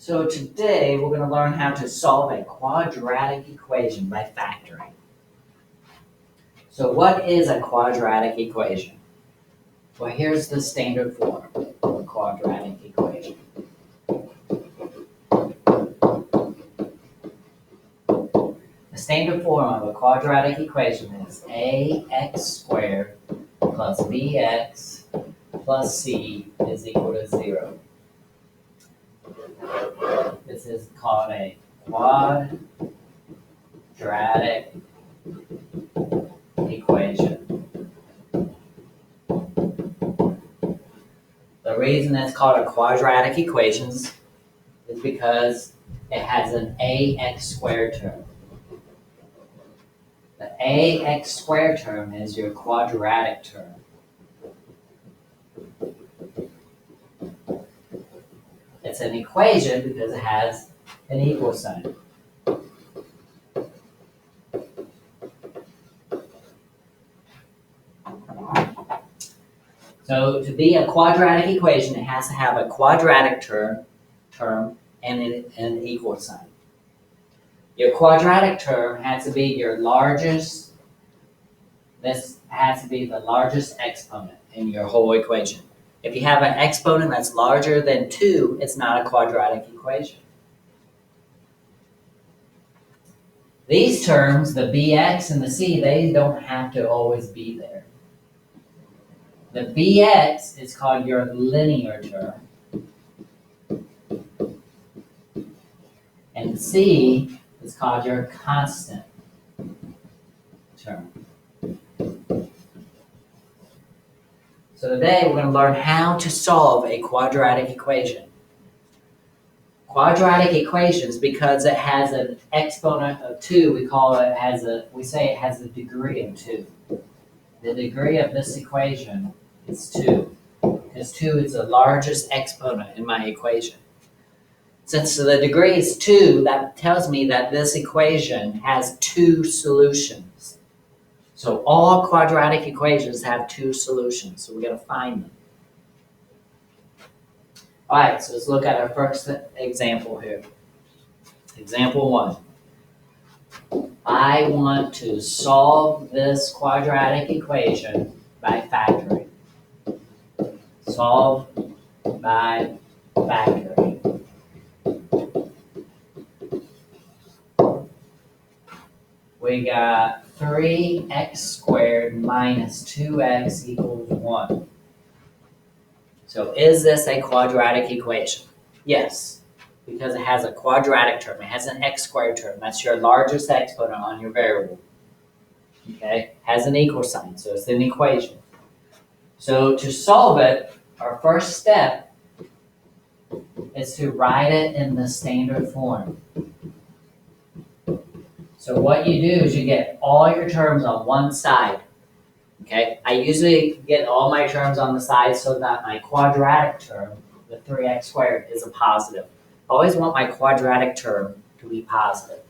So today we're going to learn how to solve a quadratic equation by factoring. So what is a quadratic equation? Well, here's the standard form of a quadratic equation. The standard form of a quadratic equation is ax squared plus bx plus c is equal to 0. This is called a quadratic equation. The reason it's called a quadratic equation is because it has an ax squared term. The ax squared term is your quadratic term. It's an equation because it has an equal sign. So to be a quadratic equation, it has to have a quadratic term and an equal sign. Your quadratic term has to be your largest. This has to be the largest exponent in your whole equation. If you have an exponent that's larger than 2, it's not a quadratic equation. These terms, the bx and the c, they don't have to always be there. The bx is called your linear term. And c is called your constant term. So today we're going to learn how to solve a quadratic equation. Quadratic equations, because it has an exponent of 2, we say it has a degree of 2. The degree of this equation is 2, because 2 is the largest exponent in my equation. Since the degree is 2, that tells me that this equation has 2 solutions. So all quadratic equations have 2 solutions, so we're going to find them. All right, so let's look at our first example here. Example 1. I want to solve this quadratic equation by factoring. Solve by factoring. We got 3x squared minus 2x equals 1. So is this a quadratic equation? Yes, because it has a quadratic term. It has an x squared term. That's your largest exponent on your variable. Okay, has an equal sign, so it's an equation. So to solve it, our first step is to write it in the standard form. So what you do is you get all your terms on one side. Okay, I usually get all my terms on the side so that my quadratic term, the 3x squared, is a positive. I always want my quadratic term to be positive.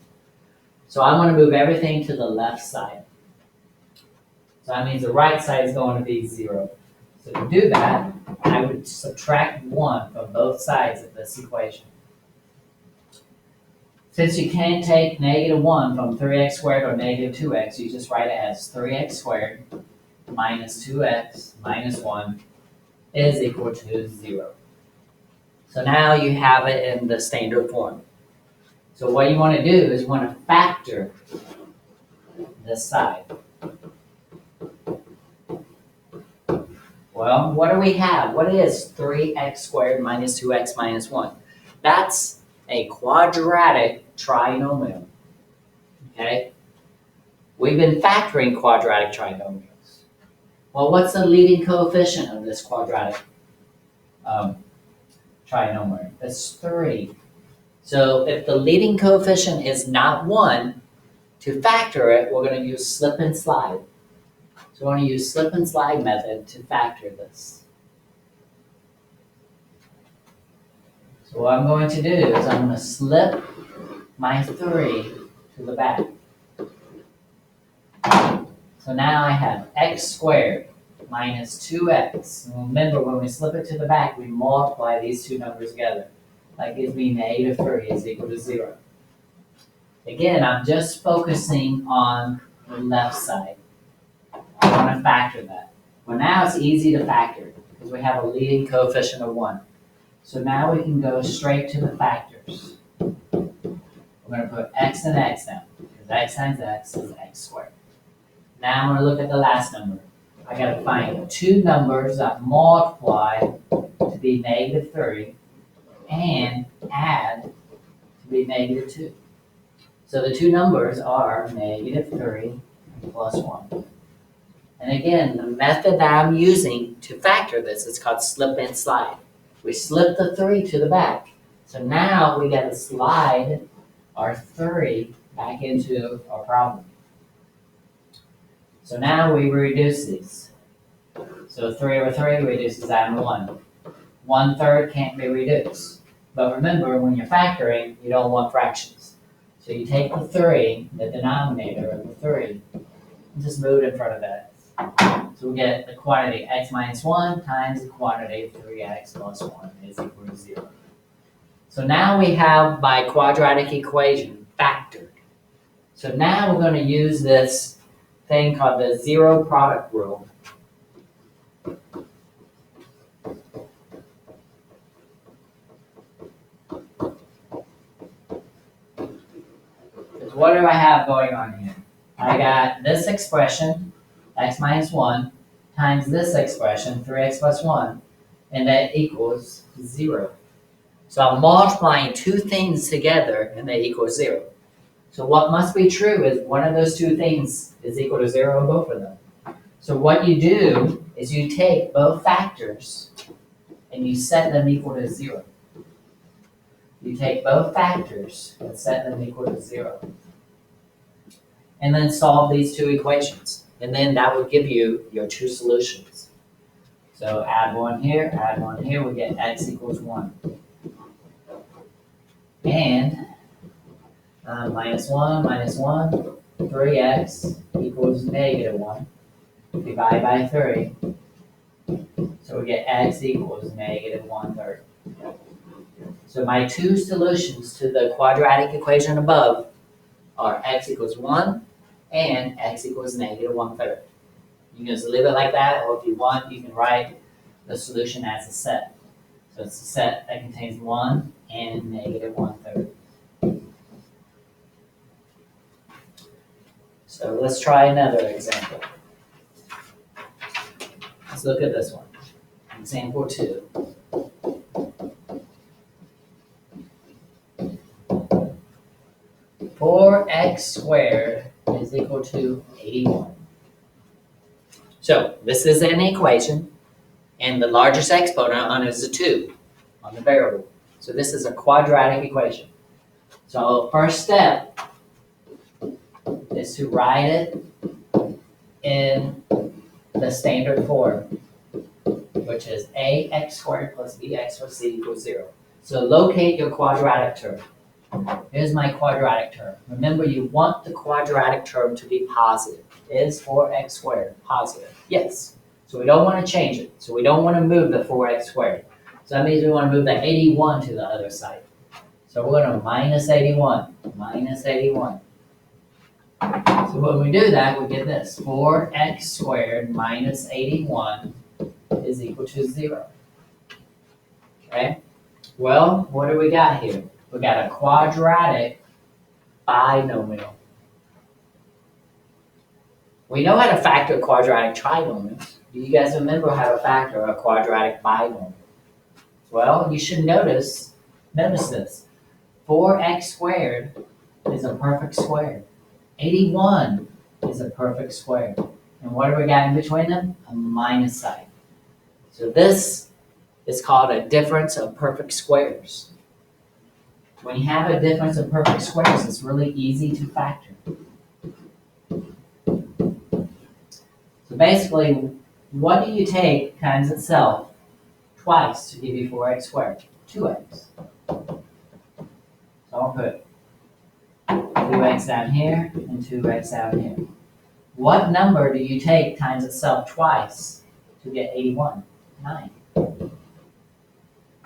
So I'm going to move everything to the left side. So that means the right side is going to be 0. So to do that, I would subtract 1 from both sides of this equation. Since you can't take negative 1 from 3x squared or negative 2x, you just write it as 3x squared minus 2x minus 1 is equal to 0. So now you have it in the standard form. So what you want to do is you want to factor this side. Well, what do we have? What is 3x squared minus 2x minus 1? That's a quadratic trinomial. Okay? We've been factoring quadratic trinomials. Well, what's the leading coefficient of this quadratic trinomial? It's 3. So if the leading coefficient is not 1, to factor it, we're going to use slip and slide. So we're going to use slip and slide method to factor this. So what I'm going to do is I'm going to slip my 3 to the back. So now I have x squared minus 2x. And remember, when we slip it to the back, we multiply these two numbers together. that gives me negative 3 is equal to 0. Again, I'm just focusing on the left side. I want to factor that. Well, now it's easy to factor because we have a leading coefficient of 1. So now we can go straight to the factors. We're going to put x and x down because x times x is x squared. Now I'm going to look at the last number. I got to find two numbers that multiply to be negative 3 and add to be negative 2. So the two numbers are negative 3 plus 1. And again, the method that I'm using to factor this is called slip and slide. We slip the 3 to the back. So now we got to slide our 3 back into our problem. So now we reduce these. So 3 over 3 reduces down to 1. 1/3 can't be reduced. But remember, when you're factoring, you don't want fractions. So you take the 3, the denominator of the 3, and just move it in front of that. So we get the quantity x minus 1 times the quantity of 3x plus 1 is equal to 0. So now we have my quadratic equation factored. So now we're going to use this thing called the zero product rule. Because what do I have going on here? I got this expression, x minus 1, times this expression, 3x plus 1, and that equals 0. So I'm multiplying two things together, and they equal 0. So what must be true is one of those two things is equal to 0 in both of them. So what you do is you take both factors, and you set them equal to 0. You take both factors and set them equal to 0. And then solve these two equations. And then that will give you your two solutions. So add one here, we get x equals 1. And minus 1, 3x equals negative 1. Divide by 3. So we get x equals negative 1/3. So my two solutions to the quadratic equation above are x equals 1 and x equals negative 1/3. You can just leave it like that, or if you want, you can write the solution as a set. So it's a set that contains 1 and negative 1/3. So let's try another example. Let's look at this one. Example 2. Four x squared is equal to 81. So this is an equation, and the largest exponent on it is a 2 on the variable. So this is a quadratic equation. So first step is to write it in the standard form, which is ax squared plus bx plus c equals 0. So locate your quadratic term. Here's my quadratic term. Remember, you want the quadratic term to be positive. Is 4x squared positive? Yes. So we don't want to change it. So we don't want to move the 4x squared. So that means we want to move the 81 to the other side. So we're going to minus 81. Minus 81. So when we do that, we get this. 4x squared minus 81 is equal to 0. Okay? Well, what do we got here? We got a quadratic binomial. We know how to factor quadratic trinomials. Do you guys remember how to factor a quadratic binomial? Well, you should notice this. 4x squared is a perfect square. 81 is a perfect square. And what do we got in between them? A minus sign. So this is called a difference of perfect squares. When you have a difference of perfect squares, it's really easy to factor. So basically, what do you take times itself twice to give you 4x squared? 2x. So I'll put 2x down here and 2x down here. What number do you take times itself twice to get 81? 9.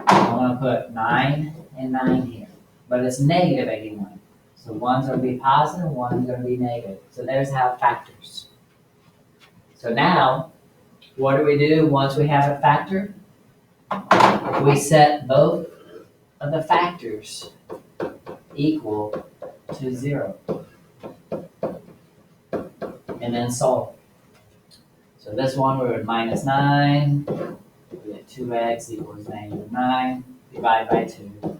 I'm going to put 9 and 9 here, but it's negative 81. So one's going to be positive, one's going to be negative. So there's how factors. So now, what do we do once we have a factor? We set both of the factors equal to 0. And then solve. So this one we would minus 9. We get 2x equals negative 9. Divide by 2.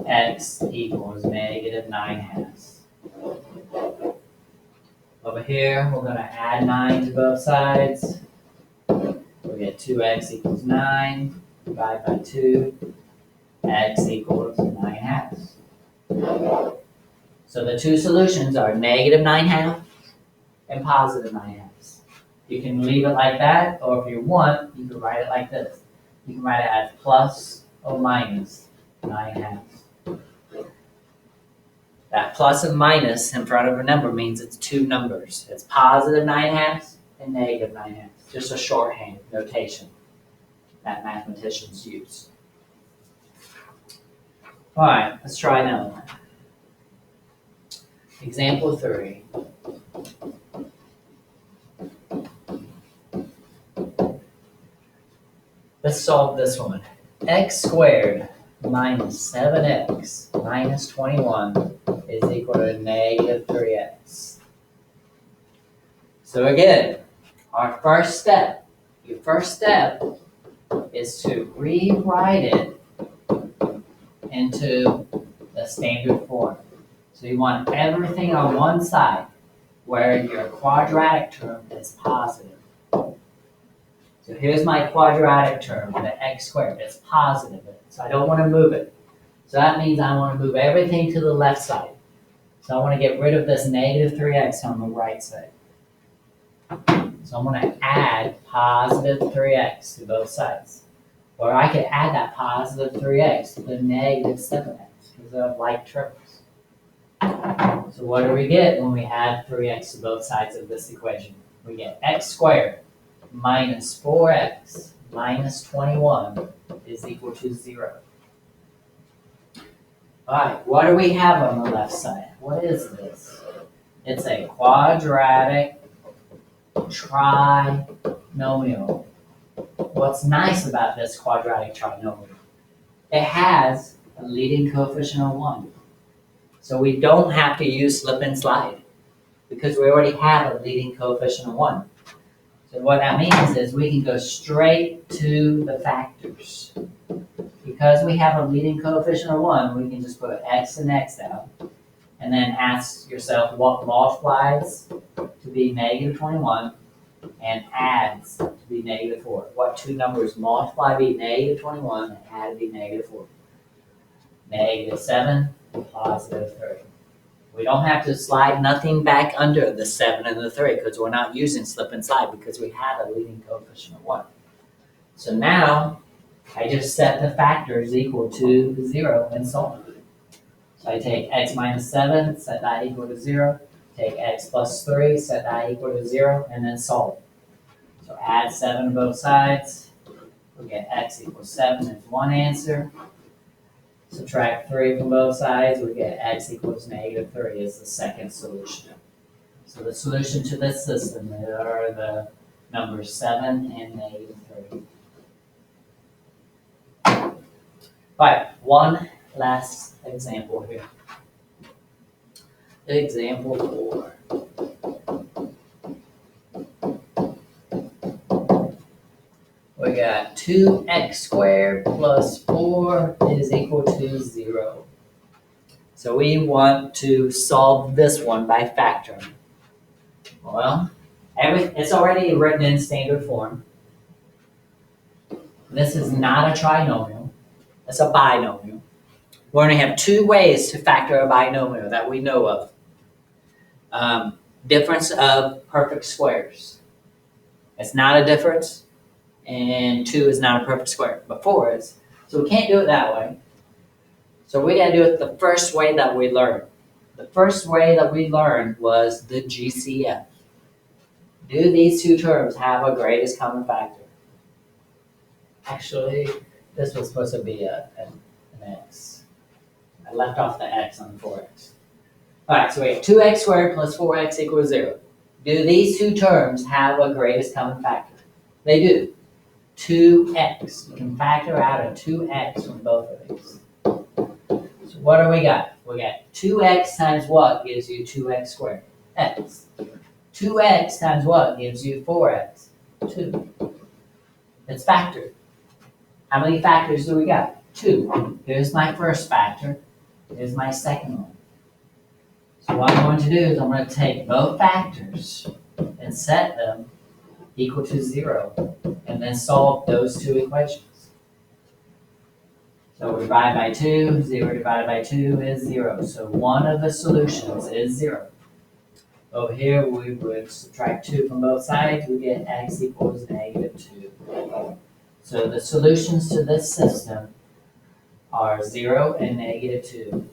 X equals negative 9 halves. Over here, we're going to add 9 to both sides. We get 2x equals 9. Divide by 2. X equals 9 halves. So the two solutions are negative 9 halves and positive 9 halves. You can leave it like that, or if you want, you can write it like this. You can write it as plus or minus 9 halves. That plus and minus in front of a number means it's two numbers. It's positive 9 halves and negative 9 halves. Just a shorthand notation that mathematicians use. All right, let's try another one. Example 3. Let's solve this one. X squared minus 7x minus 21 is equal to negative 3x. So again, our first step, your first step is to rewrite it into the standard form. So you want everything on one side where your quadratic term is positive. So here's my quadratic term, the x squared. It's positive, so I don't want to move it. So that means I want to move everything to the left side. So I want to get rid of this negative 3x on the right side. So I'm going to add positive 3x to both sides. Or I could add that positive 3x to the negative 7x because they have like terms. So what do we get when we add 3x to both sides of this equation? We get x squared minus 4x minus 21 is equal to 0. All right, what do we have on the left side? What is this? It's a quadratic trinomial. What's nice about this quadratic trinomial? It has a leading coefficient of 1. So we don't have to use slip and slide because we already have a leading coefficient of 1. So what that means is we can go straight to the factors. Because we have a leading coefficient of 1, we can just put x and x out. And then ask yourself what multiplies to be negative 21 and adds to be negative 4. What two numbers multiply to be negative 21 and add to be negative 4? Negative 7 and positive 3. We don't have to slide nothing back under the 7 and the 3 because we're not using slip and slide because we have a leading coefficient of 1. So now I just set the factors equal to 0 and solve. So I take x minus 7, set that equal to 0. Take x plus 3, set that equal to 0, and then solve. So add 7 to both sides. We'll get x equals 7 is one answer. Subtract 3 from both sides, we get x equals negative 3 is the second solution. So the solution to this system are the numbers 7 and negative 3. All right, one last example here. Example 4. We got 2x squared plus 4 is equal to 0. So we want to solve this one by factoring. Well, it's already written in standard form. This is not a trinomial. It's a binomial. We're going to have two ways to factor a binomial that we know of. Difference of perfect squares. It's not a difference. And 2 is not a perfect square, but 4 is. So we can't do it that way. So we got to do it the first way that we learned. The first way that we learned was the GCF. Do these two terms have a greatest common factor? Actually, this was supposed to be an x. left off the x on the 4x. Alright, so we have 2x squared plus 4x equals 0. Do these two terms have a greatest common factor? They do. 2x. You can factor out a 2x from both of these. So what do we got? We got 2x times what gives you 2x squared? X. 2x times what gives you 4x? 2. It's factored. How many factors do we got? 2. Here's my first factor. Here's my second one. So what I'm going to do is I'm going to take both factors and set them equal to 0, and then solve those two equations. So we divide by 2, 0 divided by 2 is 0. So one of the solutions is 0. Over here we would subtract 2 from both sides, we get x equals -2. So the solutions to this system are 0 and -2.